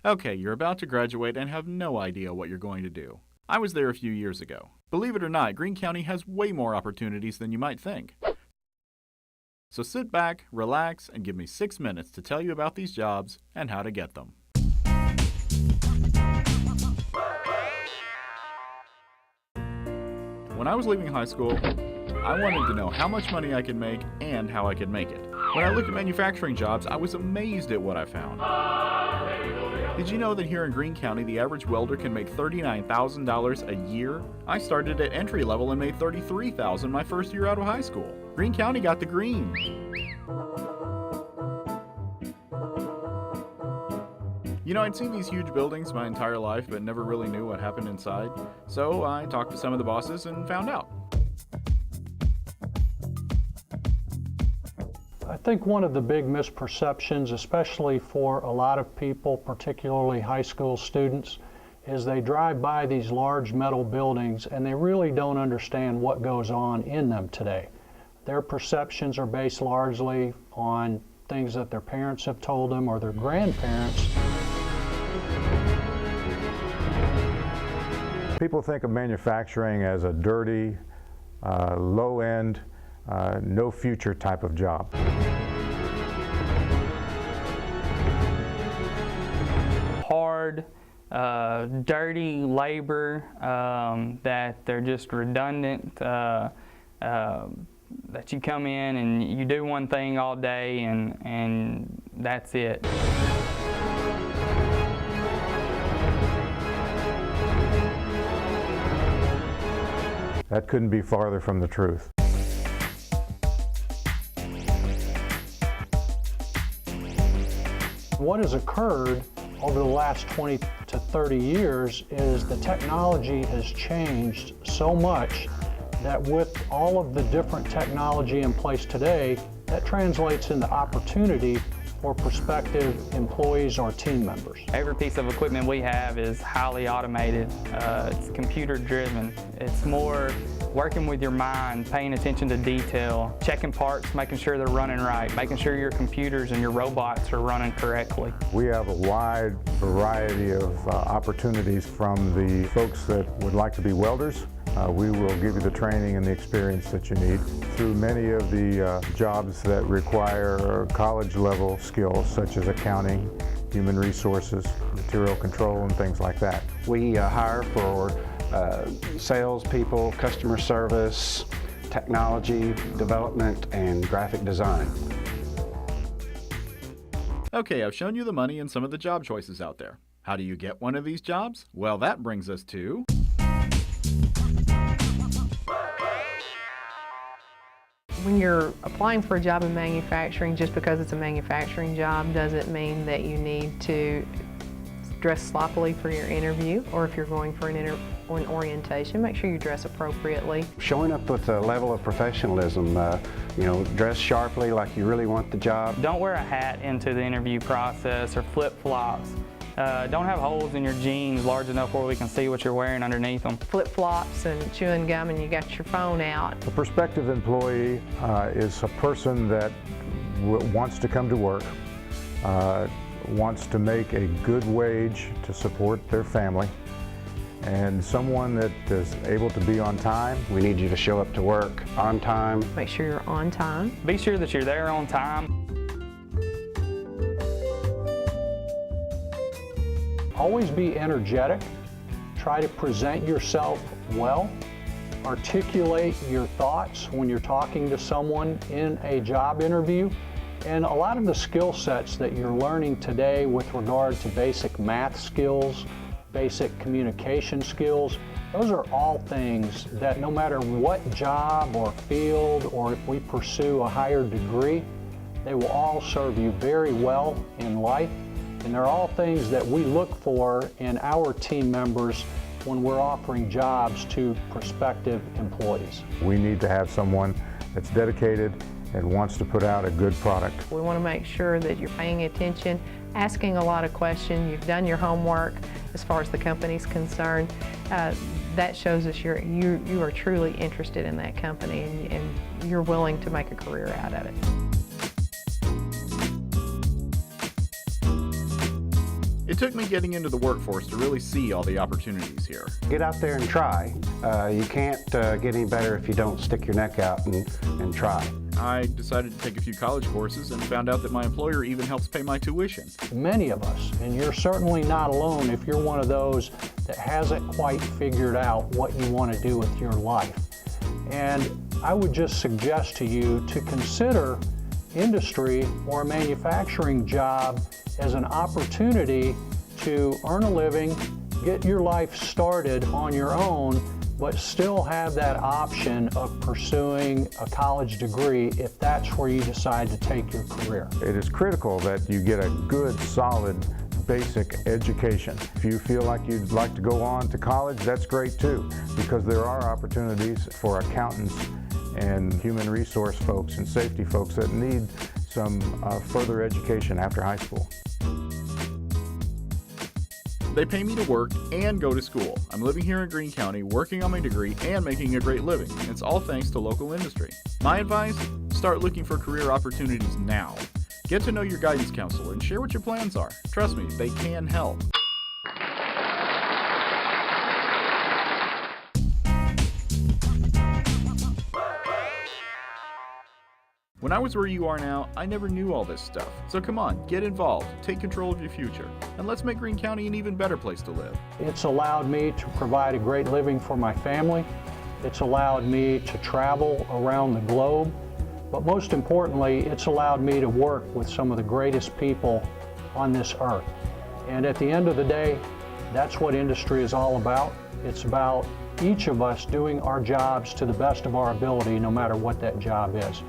Okay, you're about to graduate and have no idea what you're going to do. I was there a few years ago. Believe it or not, Greene County has way more opportunities than you might think. So sit back, relax, and give me 6 minutes to tell you about these jobs and how to get them. When I was leaving high school, I wanted to know how much money I could make and how I could make it. When I looked at manufacturing jobs, I was amazed at what I found. Did you know that here in Greene County, the average welder can make $39,000 a year? I started at entry level and made $33,000 my first year out of high school. Greene County got the green. You know, I'd seen these huge buildings my entire life, but never really knew what happened inside. So I talked to some of the bosses and found out. I think one of the big misperceptions, especially for a lot of people, particularly high school students, is they drive by these large metal buildings and they really don't understand what goes on in them today. Their perceptions are based largely on things that their parents have told them or their grandparents. People think of manufacturing as a dirty, low-end, no future type of job. Hard, dirty labor, that they're just redundant, that you come in and you do one thing all day and that's it. That couldn't be farther from the truth. What has occurred over the last 20 to 30 years is the technology has changed so much that with all of the different technology in place today, that translates into opportunity for prospective employees or team members. Every piece of equipment we have is highly automated. It's computer driven. It's more working with your mind, paying attention to detail, checking parts, making sure they're running right, making sure your computers and your robots are running correctly. We have a wide variety of opportunities from the folks that would like to be welders. We will give you the training and the experience that you need through many of the jobs that require college-level skills such as accounting, human resources, material control, and things like that. We hire for salespeople, customer service, technology development, and graphic design. Okay, I've shown you the money and some of the job choices out there. How do you get one of these jobs? Well, that brings us to... When you're applying for a job in manufacturing, just because it's a manufacturing job doesn't mean that you need to dress sloppily for your interview, or if you're going for an orientation, make sure you dress appropriately. Showing up with a level of professionalism, dress sharply like you really want the job. Don't wear a hat into the interview process or flip-flops. Don't have holes in your jeans large enough where we can see what you're wearing underneath them. Flip-flops and chewing gum and you got your phone out. A prospective employee is a person that wants to come to work, wants to make a good wage to support their family, and someone that is able to be on time. We need you to show up to work on time. Make sure you're on time. Be sure that you're there on time. Always be energetic. Try to present yourself well. Articulate your thoughts when you're talking to someone in a job interview. And a lot of the skill sets that you're learning today with regard to basic math skills, basic communication skills, those are all things that no matter what job or field, or if we pursue a higher degree, they will all serve you very well in life. And they're all things that we look for in our team members when we're offering jobs to prospective employees. We need to have someone that's dedicated and wants to put out a good product. We want to make sure that you're paying attention, asking a lot of questions, you've done your homework as far as the company's concerned. That shows us you are truly interested in that company and you're willing to make a career out of it. It took me getting into the workforce to really see all the opportunities here. Get out there and try. You can't get any better if you don't stick your neck out and try. I decided to take a few college courses and found out that my employer even helps pay my tuition. Many of us, and you're certainly not alone if you're one of those that hasn't quite figured out what you want to do with your life. And I would just suggest to you to consider industry or a manufacturing job as an opportunity to earn a living, get your life started on your own, but still have that option of pursuing a college degree if that's where you decide to take your career. It is critical that you get a good, solid, basic education. If you feel like you'd like to go on to college, that's great too, because there are opportunities for accountants and human resource folks and safety folks that need some further education after high school. They pay me to work and go to school. I'm living here in Greene County, working on my degree and making a great living. It's all thanks to local industry. My advice? Start looking for career opportunities now. Get to know your guidance counselor and share what your plans are. Trust me, they can help. When I was where you are now, I never knew all this stuff. So come on, get involved, take control of your future, and let's make Greene County an even better place to live. It's allowed me to provide a great living for my family. It's allowed me to travel around the globe. But most importantly, it's allowed me to work with some of the greatest people on this earth. And at the end of the day, that's what industry is all about. It's about each of us doing our jobs to the best of our ability, no matter what that job is.